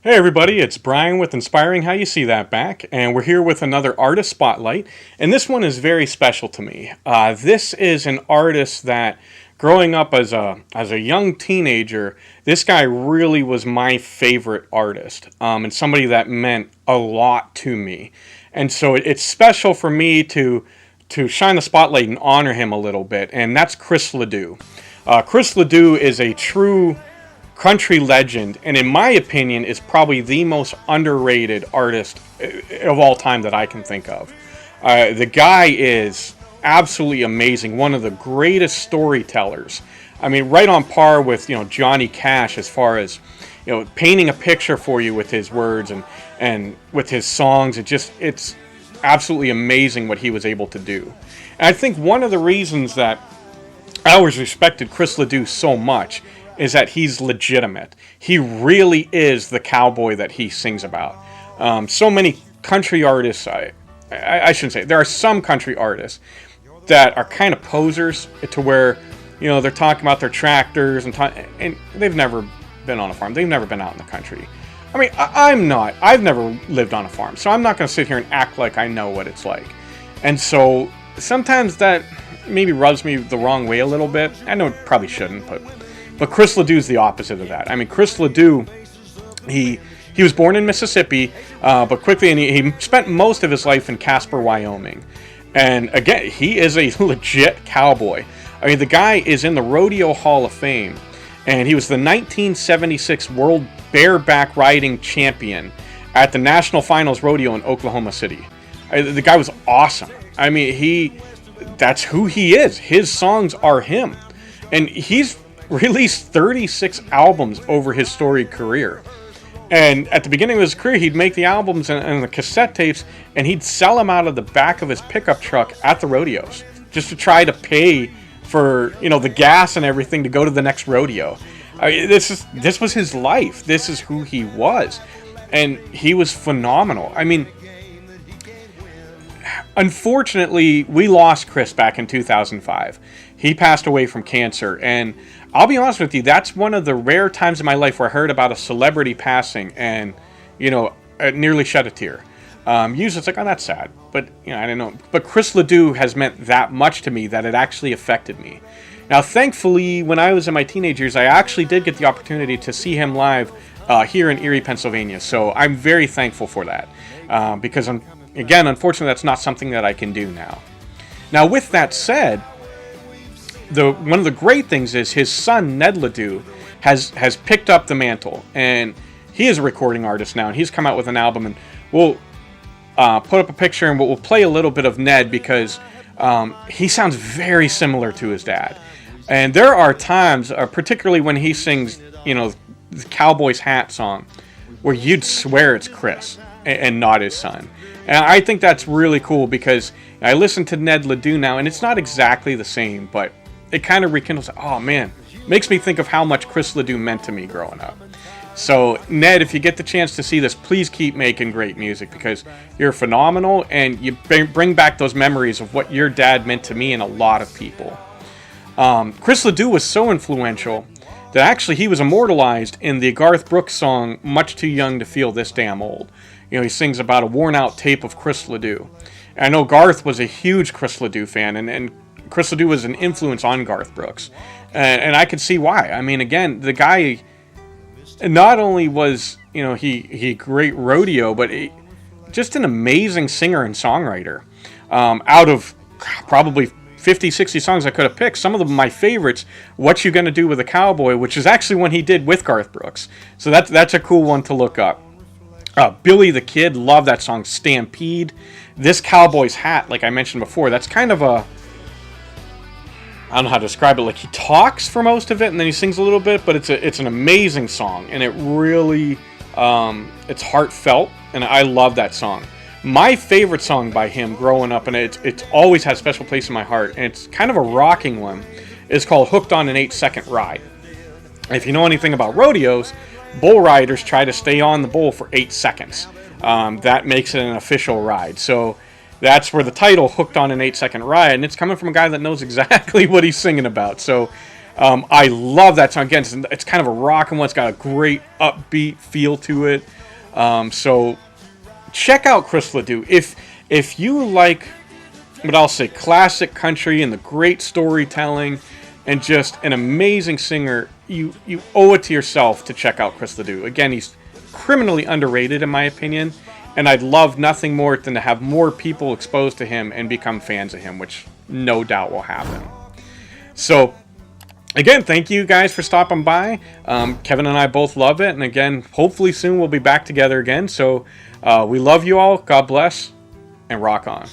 Hey everybody, it's Brian with Inspiring How You See That Back, and we're here with another artist spotlight, and this one is very special to me. This is an artist that, growing up as a young teenager, this guy really was my favorite artist, and somebody that meant a lot to me. And so it's special for me to shine the spotlight and honor him a little bit, and that's Chris LeDoux. Chris LeDoux is a true country legend, and in my opinion is probably the most underrated artist of all time that I can think of. The guy is absolutely amazing, one of the greatest storytellers. I mean, right on par with Johnny Cash as far as painting a picture for you with his words and with his songs. It's absolutely amazing what he was able to do. And I think one of the reasons that I always respected Chris LeDoux so much is that he's legitimate. He really is the cowboy that he sings about. So many country artists, I shouldn't say, there are some country artists that are kind of posers to where, they're talking about their tractors and they've never been on a farm. They've never been out in the country. I mean, I'm not. I've never lived on a farm, so I'm not going to sit here and act like I know what it's like. And so sometimes that maybe rubs me the wrong way a little bit. I know it probably shouldn't, but Chris LeDoux is the opposite of that. I mean, Chris LeDoux, he was born in Mississippi, but quickly, and he spent most of his life in Casper, Wyoming. And again, he is a legit cowboy. I mean, the guy is in the Rodeo Hall of Fame, and he was the 1976 World Bareback Riding Champion at the National Finals Rodeo in Oklahoma City. The guy was awesome. I mean, that's who he is. His songs are him. And he's released 36 albums over his storied career. And at the beginning of his career, he'd make the albums and the cassette tapes, and he'd sell them out of the back of his pickup truck at the rodeos just to try to pay for the gas and everything to go to the next rodeo. This was his life. This is who he was, and he was phenomenal. I mean, unfortunately, we lost Chris back in 2005. He passed away from cancer, and I'll be honest with you, that's one of the rare times in my life where I heard about a celebrity passing and, it nearly shed a tear. Usually it's like, oh, that's sad. But, I don't know. But Chris LeDoux has meant that much to me that it actually affected me. Now, thankfully, when I was in my teenage years, I actually did get the opportunity to see him live here in Erie, Pennsylvania. So I'm very thankful for that. Because, again, unfortunately, that's not something that I can do now. Now, with that said, one of the great things is his son, Ned LeDoux, has picked up the mantle. And he is a recording artist now. And he's come out with an album. And we'll put up a picture and we'll play a little bit of Ned because he sounds very similar to his dad. And there are times, particularly when he sings, the Cowboy's Hat song, where you'd swear it's Chris and not his son. And I think that's really cool because I listen to Ned LeDoux now, and it's not exactly the same, but it kind of rekindles, oh man, makes me think of how much Chris LeDoux meant to me growing up. So, Ned, if you get the chance to see this, please keep making great music because you're phenomenal and you bring back those memories of what your dad meant to me and a lot of people. Chris LeDoux was so influential that actually he was immortalized in the Garth Brooks song, Much Too Young to Feel This Damn Old. He sings about a worn-out tape of Chris LeDoux. And I know Garth was a huge Chris LeDoux fan, and Chris LeDoux was an influence on Garth Brooks. And I could see why. I mean, again, the guy not only was, he great rodeo, but just an amazing singer and songwriter. Out of probably 50, 60 songs I could have picked, some of them my favorites, What You Gonna Do with a Cowboy, which is actually one he did with Garth Brooks. So that's a cool one to look up. Billy the Kid, love that song. Stampede. This Cowboy's Hat, like I mentioned before, that's kind of I don't know how to describe it. Like, he talks for most of it, and then he sings a little bit, but it's an amazing song, and it really, it's heartfelt, and I love that song. My favorite song by him growing up, and it's always had a special place in my heart, and it's kind of a rocking one, is called Hooked on an 8-Second Ride. If you know anything about rodeos, bull riders try to stay on the bull for 8 seconds. That makes it an official ride. So that's where the title, Hooked on an 8-Second Ride, and it's coming from a guy that knows exactly what he's singing about. So I love that song. Again, it's kind of a rockin' one. It's got a great upbeat feel to it. So check out Chris LeDoux. If you like what I'll say, classic country and the great storytelling and just an amazing singer, you owe it to yourself to check out Chris LeDoux. Again, he's criminally underrated in my opinion, and I'd love nothing more than to have more people exposed to him and become fans of him, which no doubt will happen. So again, thank you guys for stopping by. Kevin and I both love it, and again, hopefully soon we'll be back together again. So we love you all. God bless, and rock on.